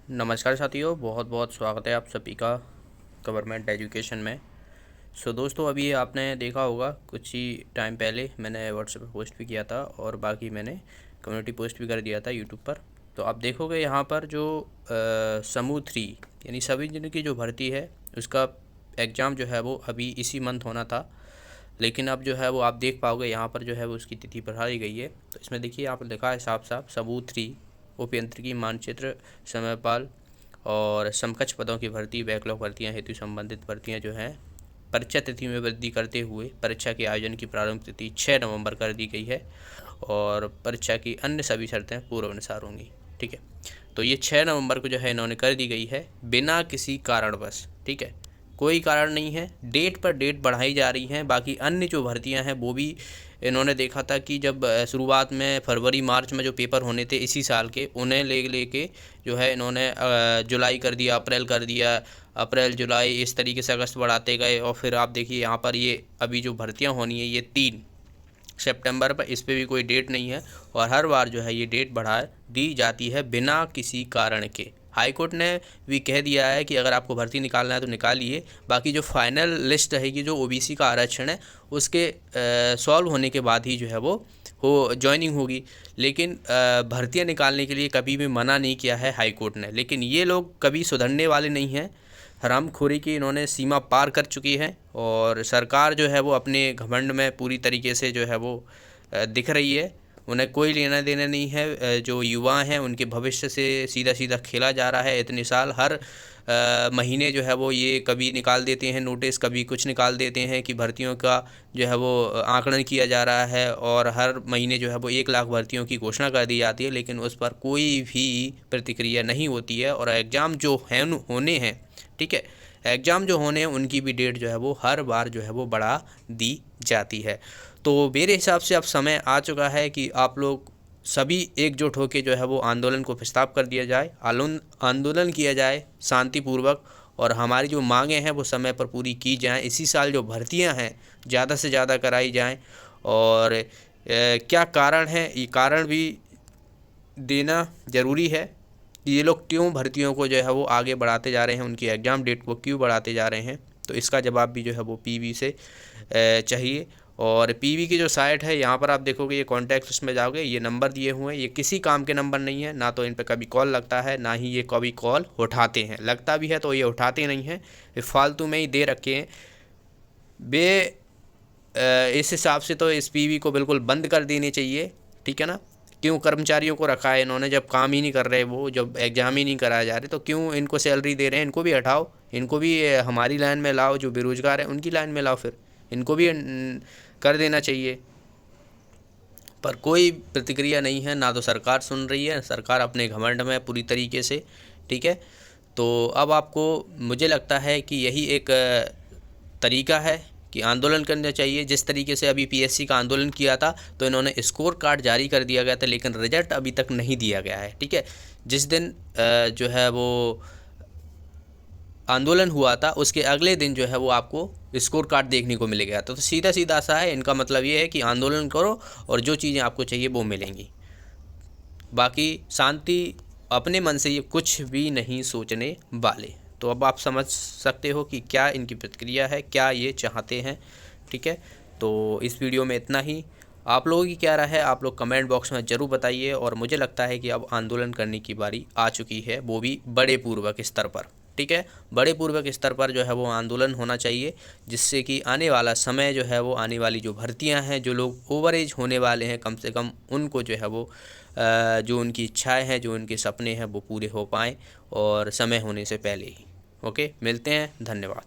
नमस्कार साथियों, बहुत बहुत स्वागत है आप सभी का गवर्नमेंट एजुकेशन में। दोस्तों, अभी आपने देखा होगा कुछ ही टाइम पहले मैंने व्हाट्सएप पे पोस्ट भी किया था और बाकी मैंने कम्युनिटी पोस्ट भी कर दिया था यूट्यूब पर। तो आप देखोगे यहाँ पर जो समूह 3 यानी सभी जनों की जो भर्ती है उसका एग्ज़ाम जो है वो अभी इसी मंथ होना था, लेकिन अब जो है वो आप देख पाओगे यहाँ पर जो है वो उसकी तिथि बढ़ा दी गई है। तो इसमें देखिए यहाँ पर लिखा है साफ साफ समूह 3 उपयंत्रिकी मानचित्र समयपाल और समकक्ष पदों की भर्ती बैकलॉग भर्तियां हेतु संबंधित भर्तियां जो हैं परीक्षा तिथि में वृद्धि करते हुए परीक्षा के आयोजन की प्रारंभ तिथि 6 नवंबर कर दी गई है और परीक्षा की अन्य सभी शर्तें पूर्वानुसार होंगी। ठीक है, तो ये 6 नवंबर को जो है इन्होंने कर दी गई है बिना किसी कारणवश। ठीक है, कोई कारण नहीं है, डेट पर डेट बढ़ाई जा रही हैं। बाकी अन्य जो भर्तियां हैं वो भी इन्होंने देखा था कि जब शुरुआत में फरवरी मार्च में जो पेपर होने थे इसी साल के, उन्हें लेके जो है इन्होंने जुलाई कर दिया, अप्रैल कर दिया, अप्रैल जुलाई इस तरीके से अगस्त बढ़ाते गए। और फिर आप देखिए यहाँ पर ये अभी जो भर्तियाँ होनी है ये 3 सितंबर पर, इस पर भी कोई डेट नहीं है और हर बार जो है ये डेट बढ़ा दी जाती है बिना किसी कारण के। हाई कोर्ट ने भी कह दिया है कि अगर आपको भर्ती निकालना है तो निकालिए, बाकी जो फाइनल लिस्ट रहेगी जो ओबीसी का आरक्षण है उसके सॉल्व होने के बाद ही जो है वो जॉइनिंग होगी। लेकिन भर्तियां निकालने के लिए कभी भी मना नहीं किया है हाई कोर्ट ने, लेकिन ये लोग कभी सुधरने वाले नहीं हैं। हरामखोरी की इन्होंने सीमा पार कर चुकी है और सरकार जो है वो अपने घमंड में पूरी तरीके से जो है वो दिख रही है। उन्हें कोई लेना देना नहीं है, जो युवा हैं उनके भविष्य से सीधा सीधा खेला जा रहा है। इतने साल हर महीने जो है वो ये कभी निकाल देते हैं नोटिस, कभी कुछ निकाल देते हैं कि भर्तियों का जो है वो आकलन किया जा रहा है और हर महीने जो है वो 1 लाख भर्तियों की घोषणा कर दी जाती है, लेकिन उस पर कोई भी प्रतिक्रिया नहीं होती है। और एग्ज़ाम जो हैं होने हैं, ठीक है, एग्ज़ाम जो होने हैं उनकी भी डेट जो है वो हर बार जो है वो बढ़ा दी जाती है। तो मेरे हिसाब से अब समय आ चुका है कि आप लोग सभी एकजुट होकर जो है वो आंदोलन को प्रस्ताव कर दिया जाए, आंदोलन किया जाए शांतिपूर्वक और हमारी जो मांगें हैं वो समय पर पूरी की जाएं। इसी साल जो भर्तियां हैं ज़्यादा से ज़्यादा कराई जाएं और क्या कारण है ये कारण भी देना ज़रूरी है कि ये लोग क्यों भर्तियों को जो है वो आगे बढ़ाते जा रहे हैं, उनकी एग्ज़ाम डेट को क्यों बढ़ाते जा रहे हैं। तो इसका जवाब भी जो है वो पीवी से चाहिए। और पीवी की जो साइट है यहाँ पर आप देखोगे, ये कॉन्टैक्ट उसमें जाओगे, ये नंबर दिए हुए हैं, ये किसी काम के नंबर नहीं है, ना तो इन पर कभी कॉल लगता है ना ही ये कभी कॉल उठाते हैं। लगता भी है तो ये उठाते नहीं हैं, ये फालतू में ही दे रखे हैं। इस हिसाब से तो इस पीवी को बिल्कुल बंद कर देनी चाहिए। ठीक है ना, क्यों कर्मचारियों को रखा है इन्होंने, जब काम ही नहीं कर रहे वो, जब एग्ज़ाम ही नहीं कराए जा रहे तो क्यों इनको सैलरी दे रहे हैं। इनको भी हटाओ, इनको भी हमारी लाइन में लाओ, जो बेरोज़गार है उनकी लाइन में लाओ, फिर इनको भी कर देना चाहिए। पर कोई प्रतिक्रिया नहीं है, ना तो सरकार सुन रही है, सरकार अपने घमंड में पूरी तरीके से। ठीक है, तो अब आपको मुझे लगता है कि यही एक तरीका है कि आंदोलन करना चाहिए। जिस तरीके से अभी पीएससी का आंदोलन किया था तो इन्होंने स्कोर कार्ड जारी कर दिया गया था, लेकिन रिजल्ट अभी तक नहीं दिया गया है। ठीक है, जिस दिन जो है वो आंदोलन हुआ था उसके अगले दिन जो है वो आपको स्कोर कार्ड देखने को मिलेगा। तो सीधा सीधा सा है, इनका मतलब ये है कि आंदोलन करो और जो चीज़ें आपको चाहिए वो मिलेंगी। बाकी शांति अपने मन से ये कुछ भी नहीं सोचने वाले। तो अब आप समझ सकते हो कि क्या इनकी प्रतिक्रिया है, क्या ये चाहते हैं। ठीक है, तो इस वीडियो में इतना ही। आप लोगों की क्या राय है आप लोग कमेंट बॉक्स में ज़रूर बताइए। और मुझे लगता है कि अब आंदोलन करने की बारी आ चुकी है, वो भी बड़े पूर्वक स्तर पर। ठीक है, बड़े पूर्वक स्तर पर जो है वो आंदोलन होना चाहिए, जिससे कि आने वाला समय जो है वो, आने वाली जो भर्तियां हैं, जो लोग ओवर एज होने वाले हैं कम से कम उनको जो है वो जो उनकी इच्छाएं हैं, जो उनके सपने हैं वो पूरे हो पाएँ और समय होने से पहले ही। ओके, मिलते हैं, धन्यवाद।